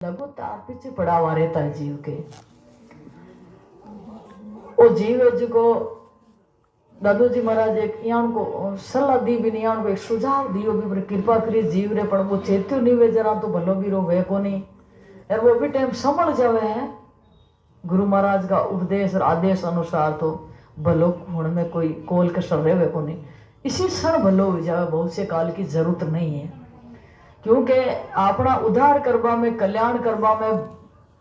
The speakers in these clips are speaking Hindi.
लगातार पीछे पड़ा हुआ रहता है जीव के। वो जीव है जिको दादू जी महाराज एक यहाँ को सलाह दी भी नहीं, यहाँ को एक सुझाव दियो भी पर कृपा करी जीव रे पर वो चेत्यो नहीं वे जरा तो भलो भी रो वे को नहीं यार वो भी टाइम संभल जावे है गुरु महाराज का उपदेश और आदेश अनुसार तो भलो होने में कोई कोल कसर रहे वे को नहीं, इसी क्षण भलो हो जावे, बहुत से काल की जरूरत नहीं है क्योंकि अपना उद्धार करवा में कल्याण करवा में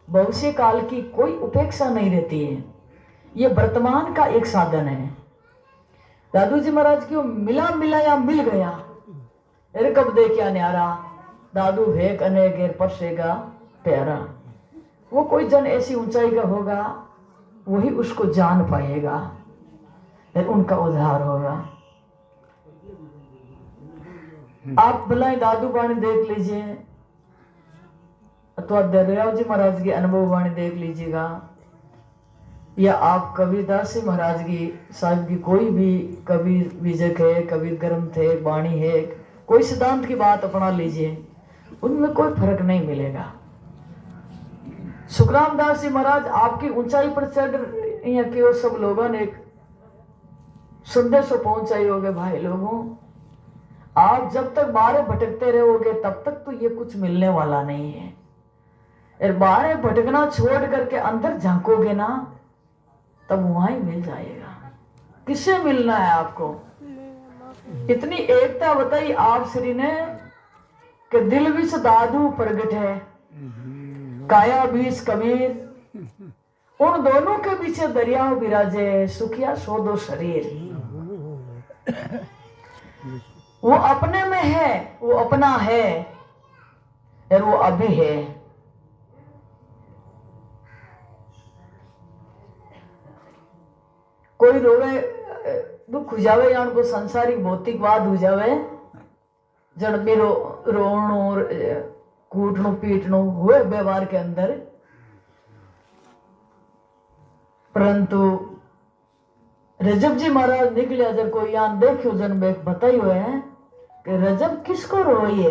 भविष्य काल की कोई उपेक्षा नहीं रहती है। ये वर्तमान का एक साधन है। दादू जी महाराज क्यों मिला मिला या मिल गया अरे कब दे क्या न्यारा दादू भेक अने गेर परसेगा प्यारा। वो कोई जन ऐसी ऊंचाई का होगा वही उसको जान पाएगा फिर उनका उद्धार होगा। आप भला दादू वाणी देख लीजिए अथवा दरियाव जी महाराज की अनुभव वाणी देख लीजिएगा या आप कबीरदास जी महाराज की साहब की कोई भी कबीर बीजक है, कबीर ग्रंथ है, वाणी है, कोई सिद्धांत की बात अपना लीजिए उनमें कोई फर्क नहीं मिलेगा। सुखराम दास जी महाराज आपकी ऊंचाई पर चढ़ यहाँ के सब लोगों ने एक संदेश पहुंचाई होगे भाई लोगों, आप जब तक बाहर भटकते रहोगे तब तक तो ये कुछ मिलने वाला नहीं है और बाहर भटकना छोड़ करके अंदर झांकोगे ना तब वहां ही मिल जाएगा। किससे मिलना है आपको? इतनी एकता बताई आप श्री ने कि दिल विच दादू प्रगट है काया बीच कबीर, उन दोनों के पीछे दरिया विराजे सुखिया सो दो शरीर। वो अपने में है, वो अपना है और वो अभी है। कोई रोवे दुख हो जावे या उनको संसारिक भौतिकवाद हो जावे जड़ भी रोणो कूटनो पीटनो हुए व्यवहार के अंदर, परंतु रजब जी महाराज निकले जब कोई यहाँ देखियो जन बताई हुए हैं कि रजब किसको रोइए,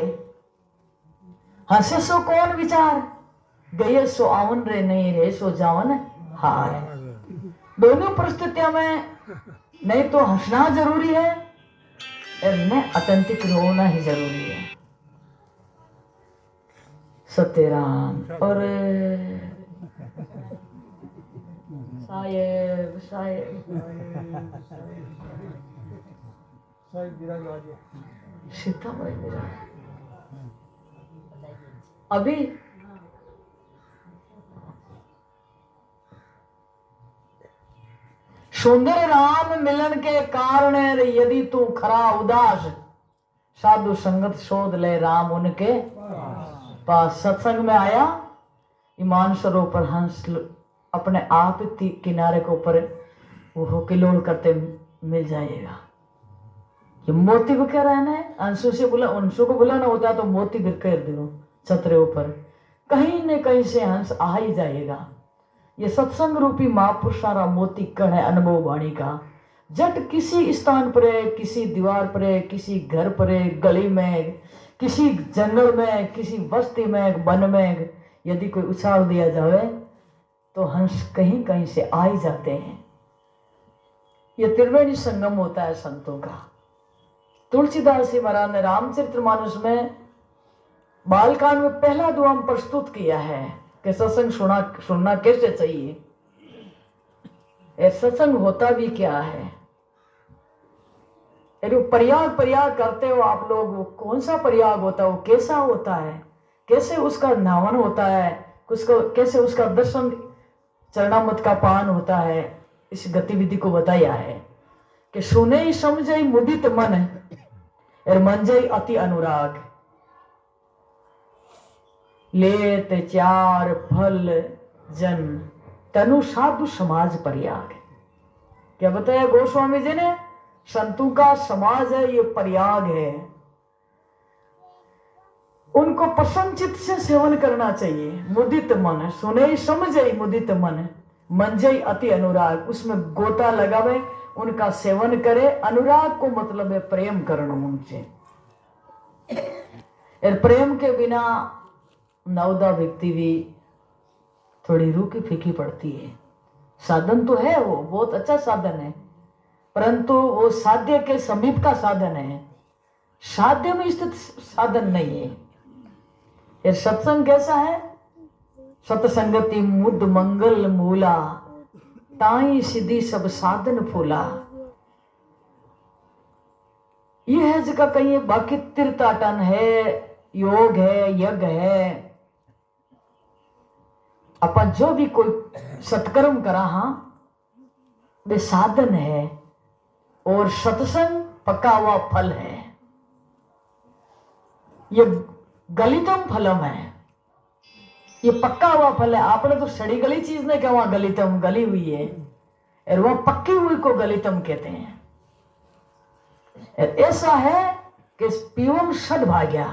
हंसे सो कौन विचार गये सो आवन रे नहीं रे सो जावन हार। दोनों परिस्थितियों में नहीं तो हंसना जरूरी है और न आतंकिक रोना ही जरूरी है। सत्यराम और साहेब साहेब सीताबाई मेरा अभी सुंदर राम मिलन के कारण यदि तू खरा उदास साधु संगत शोध ले राम उनके पास। सत्संग में आया ईमान सरोवर हंस अपने आप किनारे के ऊपर वो किलोल करते मिल जाएगा। ये मोती बिखर रहना है, अंशु से बुला अंशु को बुलाना होता है तो मोती बिखर दो छतरे ऊपर, कहीं न कहीं से हंस आ ही जाएगा। ये सत्संग रूपी महापुरुष सारा मोती कण है अनुभव वाणी का। जट किसी स्थान पर है, किसी दीवार पर है, किसी घर पर है, गली में, किसी जंगल में, किसी बस्ती में, वन में यदि कोई उछाल दिया जाए तो हंस कहीं कहीं से आ ही जाते हैं। यह त्रिवेणी संगम होता है संतों का। तुलसीदास जी महाराज ने रामचरितमानस में बालकांड में पहला दुआ प्रस्तुत किया है कि सत्संग सुनना कैसे चाहिए, सत्संग होता भी क्या है। प्रयाग करते हो आप लोग, वो कौन सा प्रयाग होता है, वो कैसा होता है, कैसे उसका नावन होता है, कैसे उसका दर्शन चरणामृत का पान होता है। इस गतिविधि को बताया है कि सुने समझे मुदित मन और मन जय अति अनुराग, लेत चार फल जन तनु साधु समाज प्रयाग। क्या बताया गोस्वामी जी ने? संतों का समाज है, ये प्रयाग है। उनको प्रसन्नचित से सेवन करना चाहिए। मुदित मन सुने समझे मुदित मन मंजय अति अनुराग, उसमें गोता लगावे, उनका सेवन करे। अनुराग को मतलब है प्रेम करना उनसे। और प्रेम के बिना नवदा व्यक्ति भी थोड़ी रूखी फीकी पड़ती है। साधन तो है, वो बहुत अच्छा साधन है, परंतु वो साध्य के समीप का साधन है, साध्य में स्थित साधन नहीं है। ये सत्संग कैसा है? सत्संगति मुद मंगल मूला, ताई सिद्धि सब साधन फूला। ये है जगह कहीं, बाकी तीर्थाटन है, योग है, यज्ञ है, अपन जो भी कोई सत्कर्म करा, हाँ वे साधन है, और सत्संग पका हुआ फल है। ये गलितम फलम है, ये पक्का हुआ फल है। आपने तो सड़ी गली चीज नहीं कहा, वहां गलितम गली हुई है, और वह पक्की हुई को गलितम कहते हैं। ऐसा है कि पीवम सद्भाग्या,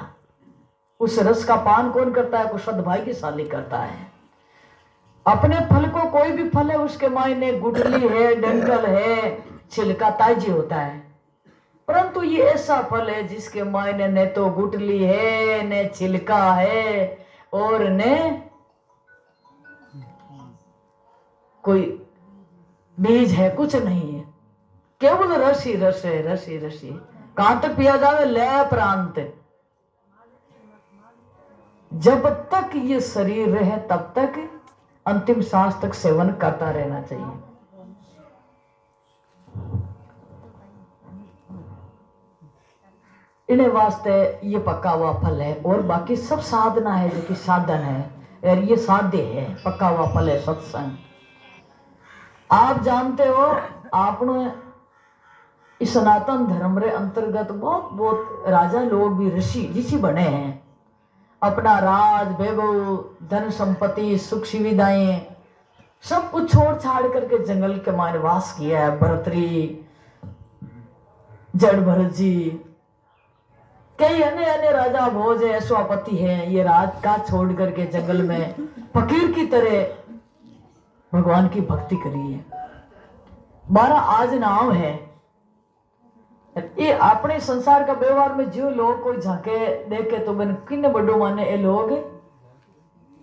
उस रस का पान कौन करता है? को सद्भाग्यशाली करता है। अपने फल को, कोई भी फल है उसके मायने गुठली है, डंठल है, छिलका ताजी होता है, परंतु ये ऐसा फल है जिसके मायने न तो गुठली है, न छिलका है, और न कोई बीज है, कुछ नहीं है, केवल रस ही रस है, रस ही रस ही। कहां तक पिया जावे? लय प्रांत। जब तक ये शरीर रहे तब तक अंतिम सांस तक सेवन करता रहना चाहिए। इन्हें वास्ते ये पक्का हुआ फल है, और बाकी सब साधना है, जो कि साधन है, और ये साध्य है, पक्का हुआ फल है सत्संग। आप जानते हो, आपने इस सनातन धर्म रे अंतर्गत बहुत बहुत राजा लोग भी ऋषि बने हैं। अपना राज वैभव, धन संपत्ति, सुख सुविधाएं सब कुछ छोड़ छाड़ करके जंगल के मायने वास किया है। भरतरी, जड़ भरत जी, कई अन्य अन्य राजा भोज है, अश्वापति है, ये राज का छोड़ करके जंगल में फकीर की तरह भगवान की भक्ति करी है। 12 आज नाम है। ये अपने संसार का व्यवहार में जो लोग कोई झाके देखे तो मैंने किन्ने बड़ो माने ये लोग,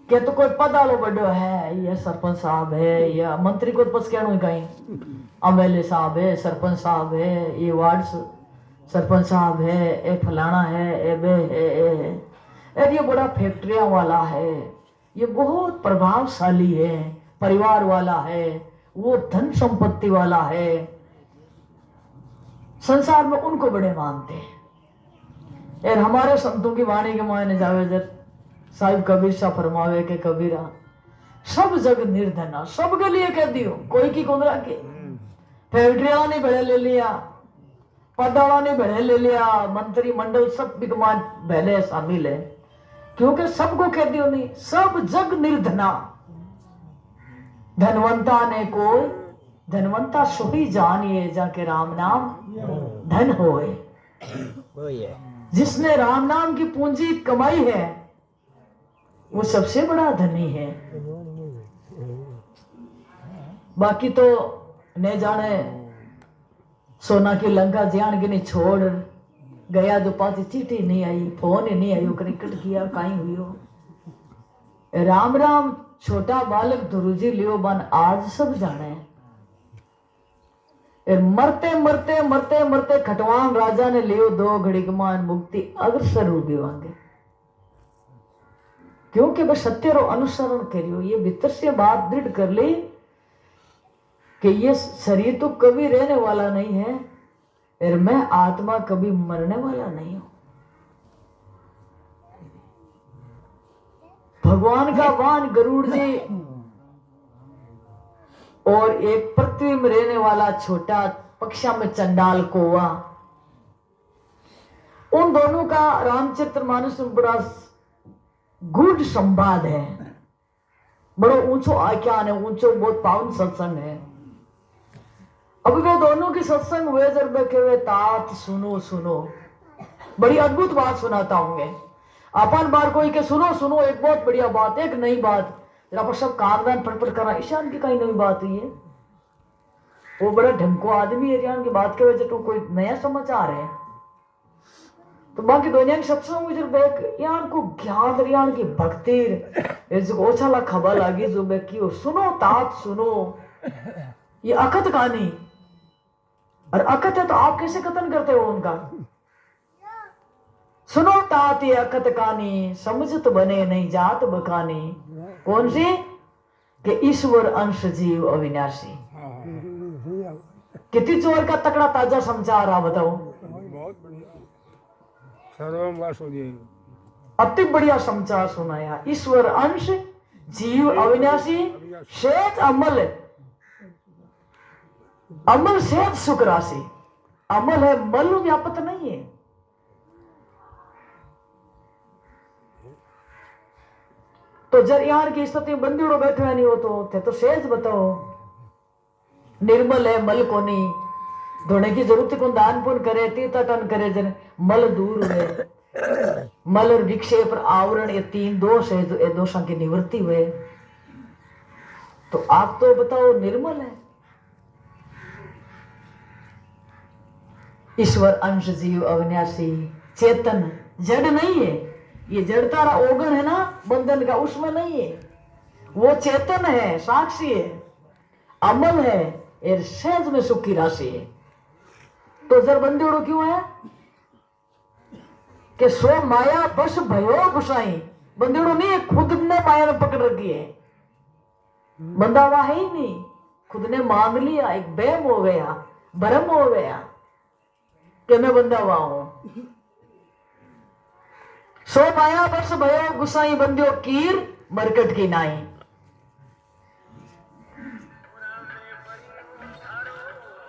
क्या तो कोई पद वालो बड़ो है, ये सरपंच साहब है, या मंत्री को पस कहना कहीं, एमएलए साहब है, सरपंच साहब है, ये वार्ड सरपंच साहब है, ये फलाना है, ये बे है, ये बड़ा फैक्ट्रिया वाला है, ये बहुत प्रभावशाली है, परिवार वाला है, वो धन संपत्ति वाला है। संसार में उनको बड़े मानते हैं। और हमारे संतों की वाणी के मायने जावे जर साहिब कबीर शाह फरमावे के कबीरा सब जग निर्धना, सब के लिए कह दियो, कोई की कुंदरा के फैक्ट्रिया ने बड़े ले लिया, पदाड़ा ने बड़े ले लिया, मंत्री मंडल सब बिकमान पहले शामिल है, क्योंकि सबको कह दियो नहीं, सब जग निर्धना। धनवंता ने कोई, धनवंता सोही जानिए जाके राम नाम धन होए। जिसने राम नाम की पूंजी कमाई है वो सबसे बड़ा धनी है। बाकी तो न जाने सोना की लंका ज्ञान की नहीं छोड़ गया, जो पाती चिट्ठी नहीं आई, फोन ही नहीं आई, क्रिकेट किया कहीं हुई हो। राम राम छोटा बालक धुरुजी लियो बन आज सब जाने। मरते मरते मरते मरते खटवान राजा ने लियो 2 घड़ी कमान मुक्ति अग्रसर रूपी वांगे, क्योंकि वह सत्य रो अनुसरण करियो। ये भीतर से बात दृढ़ कर ली कि ये शरीर तो कभी रहने वाला नहीं है, और मैं आत्मा कभी मरने वाला नहीं हूं। भगवान का वाहन गरुड़ जी और एक पृथ्वी में रहने वाला छोटा पक्षा में चंडाल कौवा, उन दोनों का रामचरितमानस में बड़ा गूढ़ संवाद है, बड़ा ऊंचो आख्यान है, ऊंचो बहुत पावन सत्संग है। अब वे दोनों की सत्संग हुए जब बैठे हुए तात सुनो सुनो, बड़ी अद्भुत बात सुनाता हूँ। अपन बार कोई के सुनो सुनो एक बहुत बढ़िया बात, एक नई बात, जरा सब कामदान फटफट करा, ईशान की कहीं नई बात हुई है। वो बड़ा ढंको आदमी है, ईशान की बात के वजह तो कोई नया समाचार है। तो बाकी दुनिया की सत्संग में जो बेक यान को ज्ञान यान की भक्ति जो ओछाला खबर लगी जो बेक की सुनो तात सुनो ये अकत कहानी और अकत है तो आप कैसे कथन करते हो उनका सुनो तात ये अकत कहानी समझत बने नहीं जात बकानी कौन सी कि ईश्वर अंश जीव अविनाशी कितनी चोर का तकड़ा ताजा समाचार आ बताओ अति बढ़िया समाचार सुनाया ईश्वर अंश जीव अविनाशी शेष अमल अमल शेष सुख राशि अमल है मल व्यापत नहीं है तो जब यार की स्थिति बंदीड़ो बैठे नहीं हो तो शेष बताओ निर्मल है मल को नहीं धोने की जरूरत को दान पुण्य करे तीर्थाटन करे जन मल दूर हुए मल और विक्षेप आवरण ये 3 दोष है जो ये दोषों की निवृत्ति हुए तो आप तो बताओ निर्मल है ईश्वर अंश जीव अविनाशी चेतन जड़ नहीं है ये जड़ता रहा ओगन है ना बंधन का उसमें नहीं है वो चेतन है साक्षी है अमल है ये सहज में सुख की राशि है तो जर बंदीड़ो क्यों है कि स्व माया बस भयो गुसाई बंदीड़ो नहीं खुद ने माया ने पकड़ रखी है बंदा हुआ है ही नहीं खुद ने मान लिया एक वहम हो गया भ्रम हो गया कि मैं बंदा हुआ हूं सो माया बस भयो गुसाई बंदियो कीर मरकट की नाई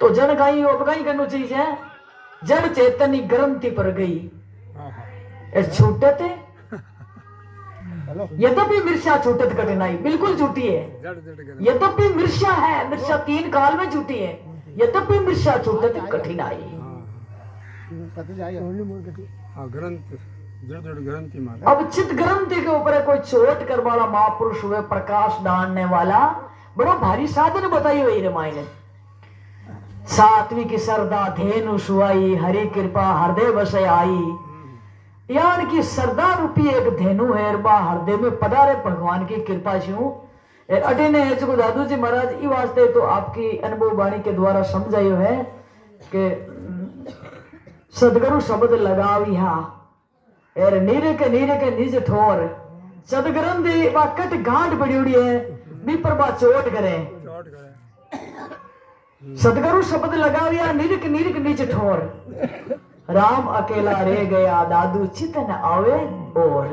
तो जड़ गाई उपगाई करनी चीज है जड़ चेतनी ग्रंथि पर गई छूटे थे यद्यपि मिर्षा छूटत कठिनाई बिल्कुल झूठी है यद्यपि मिर्षा है मिर्षा 3 काल में झूठी है यद्यपि मिर्षा छूटत कठिनाई अब चित ग्रंथि के ऊपर कोई चोट कर वाला महापुरुष हुए प्रकाश डालने वाला बड़ा भारी साधन बताई हुई रामायण ने सात्विक श्रद्धा धेनु सुआई हरि कृपा हृदय बसे आई यार की श्रद्धा रूपी एक धेनु है हृदय में पधारे भगवान की कृपा छू अटे ने जो दादू जी महाराज ई वास्ते तो आपकी अनुभव वाणी के द्वारा समझायो है कि सदगुरु शब्द लगाविया एर नीरे के निज ठोर सदग्रंथि कट गांठ पड़ी उड़ी है भी प्रभा चोट करे सदगुरु शब्द लगाविया निरक नीच ठोर राम अकेला रह गया दादू चित न आवे और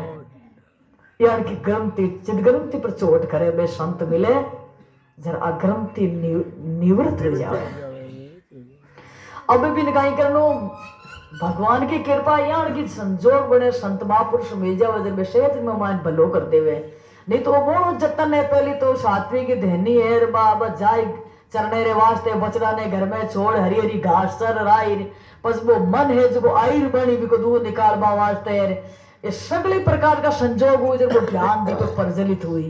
यार की ग्रंथि चित ग्रंथि पर चोट करे बे संत मिले जरा ग्रंथि निवृत्त हो जाए अब भी निकाई करनो भगवान की कृपा यार की संजोग बने संत महापुरुष मिल जावे जब शेष में मान भलो कर देवे नहीं तो वो जतन है पहली तो सात्विक धनी है बाबा जाए चरने रे वास्ते बचड़ा ने घर में छोड़ हरी हरी घास चर राई बस वो मन है जो आयर बनी भी को दूध निकालवा वास्ते ये सगले प्रकार का संजोग हुई जो ज्ञान भी को प्रज्वलित हुई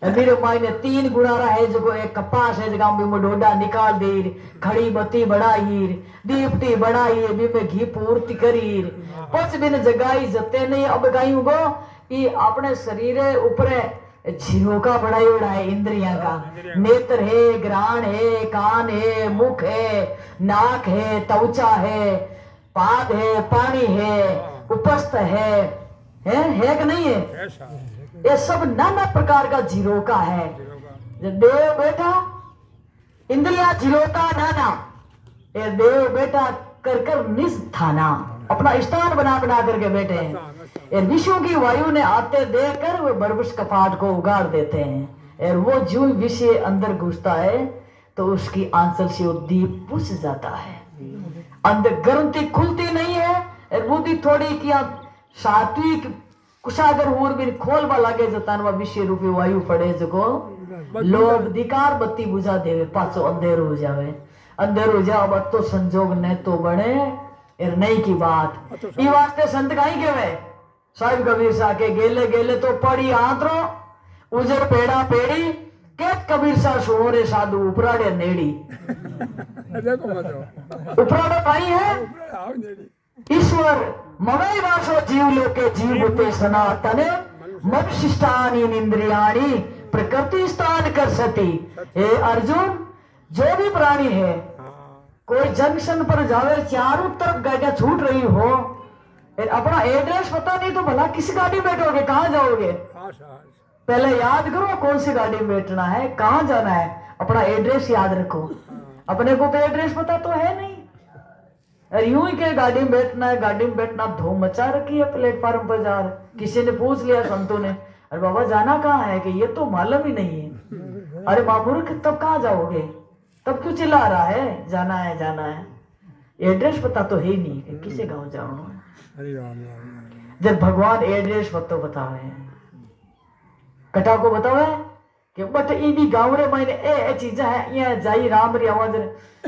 मेरे माई ने 3 गुणारा है जो एक कपास है जगह में डोडा निकाल दे खड़ी बत्ती बढ़ाई दीपटी बढ़ाई भी में घी पूर्ति करी पच बिन जगाई जते नहीं अब गायू गो ये अपने शरीर ऊपर झिरोका बनाई उड़ा है इंद्रिया का नेत्र है ग्राण है कान है मुख है नाक है त्वचा है पाद है पानी है उपस्थ है कि नहीं है ये सब नाना प्रकार का झिरोका है देव बेटा इंद्रिया झिरोका नाना ये देव बेटा कर कर निस्थाना अपना स्थान बना बना करके बैठे हैं विषयों की वायु ने आते देकर वो बरबस कपाट को उगाड़ देते हैं और वो जो विषय अंदर घुसता है तो उसकी आंचल से वो दीप बुझ जाता है अंदर ग्रंथि खुलती नहीं है और बुद्धि थोड़ी किया सात्विक कुशागर और भी खोलवा लगे जतान विषय रूपी वायु पड़े जो लोभ अधिकार बत्ती बुझा देवे पाछो अंधेर हो जावे अंधेर हो जाओ अब तो संजोग ने तो बने नहीं की बात ये वास्ते संत काई केवे साहिब कबीर सा के गेले गेले तो पड़ी आंतरो उजर पेड़ा पेड़ी के कबीर सा सुनो रे साधु उपराड़े नेड़ी उपराड़े पाई है ईश्वर ममई वासो जीव लोके जीवते सनातन मनुष्यष्टानी इंद्रियाणी प्रकृति स्थान कर सती। हे अर्जुन, जो भी प्राणी है, कोई जंक्शन पर जावे, चारों तरफ गाड़ियां छूट रही हो, अपना एड्रेस पता नहीं तो भला किस गाड़ी में बैठोगे, कहां जाओगे? पहले याद करो कौन सी गाड़ी में बैठना है, कहां जाना है, अपना एड्रेस याद रखो। अपने को तो एड्रेस पता तो है नहीं, अरे यूं ही के गाड़ी में बैठना है, गाड़ी में बैठना धूम मचा रखी है प्लेटफॉर्म पर जा रहे। किसी ने पूछ लिया संतों ने, अरे बाबा जाना कहाँ है, कि ये तो मालूम ही नहीं है। अरे बाबूर्ख, तब कहाँ जाओगे, तब क्यों चिल्ला रहा है जाना है जाना है, एड्रेस पता तो है ही नहीं कि किसे गाँव जाओ। जब भगवान एड्रेस पतो बतावे, कटा को बतावे कि बट इनी गाँव रे मैंने ए चीजा है, यहाँ जाई राम री आवाज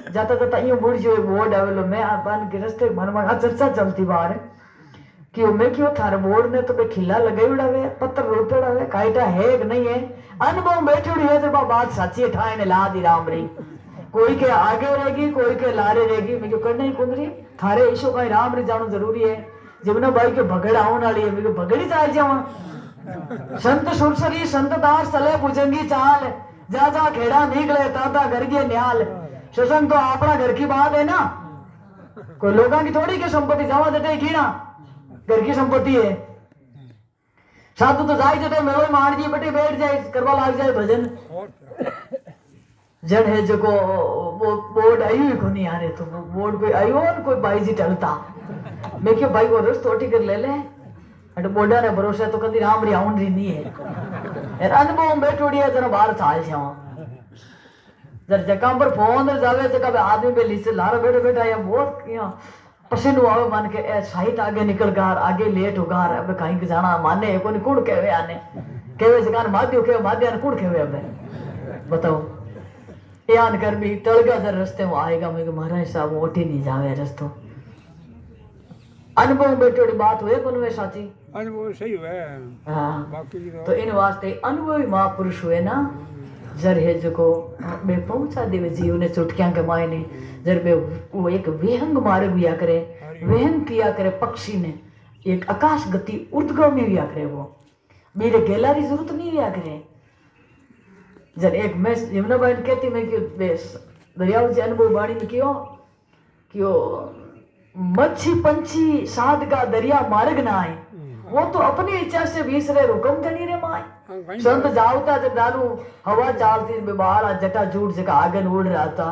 जाता जाता यूं मुड़ जो बोर्ड आवेलो, मैं अपन के रस्ते मन में चर्चा चलती बाहर कि मैं क्यों थारे बोर्ड ने तो बे खिला लगाई वे, पत्थर रोपेड़ा वे, काईटा है कि नहीं है, अनुभव बैठी हुई है, जब बात सच्ची ठाए ने ला दी राम री। कोई के आगे रहेगी, कोई के लारे रहेगी, मैं क्यों करना ही कुंदरी थारे ईशो का राम री जानो जरूरी है। जमुना भाई के भगड़ आने वाली है, मैं क्यों भगड़ी चाल जावा। संत सुरसरी संत दास चले भुजंगी चाल, जा जा खेड़ा निकले ताता घर के न्याल। शोषण तो अपना घर की बात है ना, कोई लोगों की थोड़ी की संपत्ति जावा जटे की ना, घर की संपत्ति है। साधु तो जाए जटे मेलो मार दिए बटे बैठ जाए, करवा लाग जाए भजन। जन है जो को वो बोर्ड आई हुई को नहीं आ रहे, तो बोर्ड कोई आई हो कोई बाई जी टलता, मैं क्यों भाई वो रस थोड़ी कर ले अटे बोर्डा ने भरोसा तो कभी राम री आउन री नहीं है। अनुभव बैठोड़ी है जरा बाहर चाल जाओ, जब जगह पर फोन जावे जगह आदमी पे लीचे लारा बैठे बैठा या बहुत पसीनो आवे मान के ए साइट आगे निकल गार, आगे लेट हो गार, अब कहीं के जाना माने कोनी कुड़ कहवे आने कहवे जगह माध्यो कहवे माध्या कुड़ कहवे, अब बताओ यान कर भी टलगा जर रस्ते में आएगा, मैं महाराज साहब ओटी नहीं जावे रस्तो। अनुभव बैठोड़ी बात हुए कौन वे साची, अनुभव सही हुआ है। हाँ, बाकी तो इन वास्ते अनुभवी महापुरुष हुए ना, जर है जो को बे पहुंचा देवे जीव ने चुटकियां के मायने, जर बे वो एक विहंग मार्ग हुआ करे, विहंग किया करे पक्षी ने, एक आकाश गति ऊर्ध्वगामी हुआ करे, वो मेरे गैलरी जरूरत नहीं हुआ करे। जर एक मैं यमुना बहन कहती मैं कि दरियाव से अनुभव बाणी में क्यों मच्छी पंछी साध का दरिया मार्ग ना आए, वो तो अपनी इच्छा से बीस रहे रुकम धनी रे माए। संत जावता जब डालू हवा चालती बाहर जटा झूठ जगह आगे उड़ रहा था,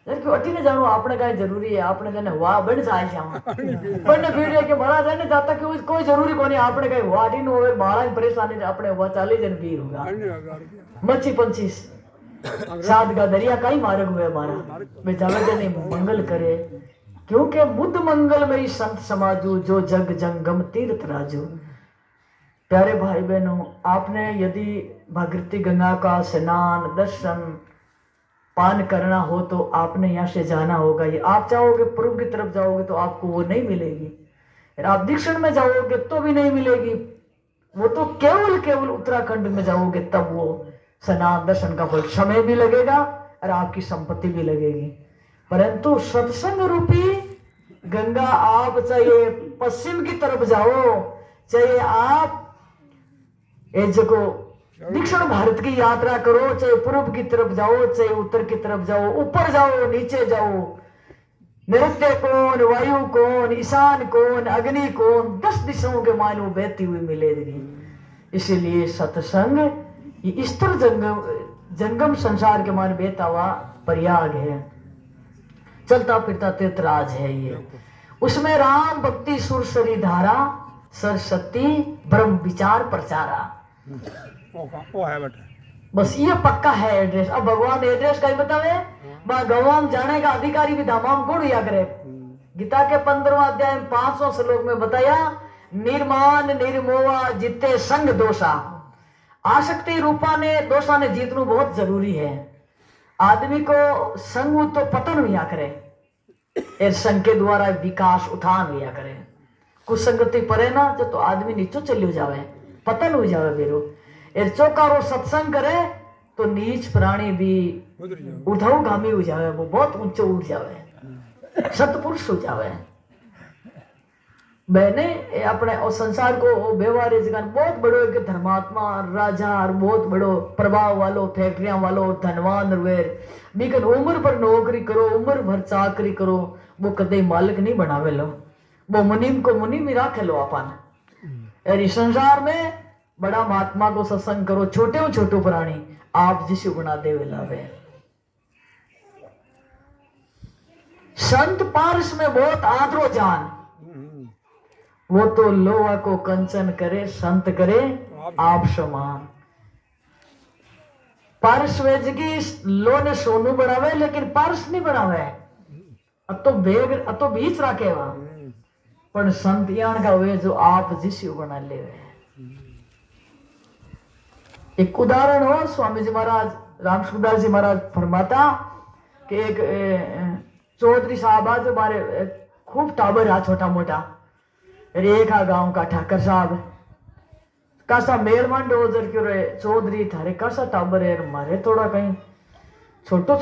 क्यों अटी ने जानो आपने का जरूरी है, आपने कहने हुआ बन जाए जावा पर ने फिर के महाराज ने जाता कि कोई जरूरी कोनी, आपने कहीं हुआ अटी होवे महाराज परेशानी अपने हुआ 40 जन पीर होगा। मच्छी पंछी साध का दरिया का ही मार्ग हुए हमारा, वे जावे जने मंगल करे, क्योंकि बुद्ध मंगल में संत समाजू जो जग जंगम तीर्थ राजू। प्यारे भाई बहनों, आपने यदि भागीरथी गंगा का स्नान दर्शन पान करना हो तो आपने यहाँ से जाना होगा। ये आप चाहोगे पूर्व की तरफ जाओगे तो आपको वो नहीं मिलेगी, आप दक्षिण में जाओगे तो भी नहीं मिलेगी, वो तो केवल उत्तराखंड में जाओगे तब वो स्नान दर्शन का फल, समय भी लगेगा और आपकी संपत्ति भी लगेगी। परंतु सत्संग रूपी गंगा आप चाहे पश्चिम की तरफ जाओ, चाहे आप दक्षिण भारत की यात्रा करो, चाहे पूर्व की तरफ जाओ, चाहे उत्तर की तरफ जाओ, ऊपर जाओ नीचे जाओ, नृत्य कौन, वायु कौन, ईशान कौन, अग्नि कौन, 10 दिशाओं के मानो बहती हुई मिलेगी। इसीलिए सत्संग ये स्तर जंगम संसार के मान बहता हुआ प्रयाग है, चलता फिरता तीर्थराज है ये। उसमें राम भक्ति सुरसरी धारा, सरस्वती ब्रह्म विचार प्रचारा, वो है बेटा, बस ये पक्का है एड्रेस। अब भगवान एड्रेस का ही बतावे, भगवान जाने का अधिकारी भी धामाम कौन या करे। गीता के 15वां अध्याय 5वां श्लोक में बताया, निर्माण निर्मोहा जिते संग दोषा। आसक्ति रूपा ने दोषा ने जीतनु बहुत जरूरी है। आदमी को संग तो पतन हुआ करे, एर संग के द्वारा विकास उत्थान हुआ करे। कुछ संगति परे ना तो आदमी नीचो चलियो जावे, पतन हो जावे बेरो। एर चौकारो सत्संग करे तो नीच प्राणी भी ऊर्ध्वगामी हो जावे, वो बहुत ऊंचे उठ जावे, सतपुरुष हो जावे। बहने ये अपने और संसार को व्यवहार जगह बहुत बड़ो एक धर्मात्मा राजा और बहुत बड़ो प्रभाव वालो फैक्ट्रियां वालो धनवान रुएर बिकन उम्र पर नौकरी करो उम्र भर चाकरी करो वो कदे मालिक नहीं बनावे लो वो मुनीम को मुनीम ही राखे लो अपन यार इस संसार में बड़ा महात्मा को सत्संग करो छोटे प्राणी आप जिसु बना दे लावे संत पारस में बहुत आदरो जान वो तो लोहा को कंचन करे संत करे आप समान पारस वेजगी लो ने सोनू बनावे लेकिन पारस नहीं बनावे अब तो बीच रखे वहां पर संत यान का वे जो आप जिसु बना ले एक उदाहरण हो स्वामी जी महाराज रामसुखदास जी महाराज फरमाता कि एक चौधरी साहब आज हमारे खूब टाबर है छोटा मोटा रेखा गांव का ठाकर साहब कासा मेलमान डोजर क्यों रे चौधरी थारे कासा टाबर है मारे थोड़ा कहीं छोटो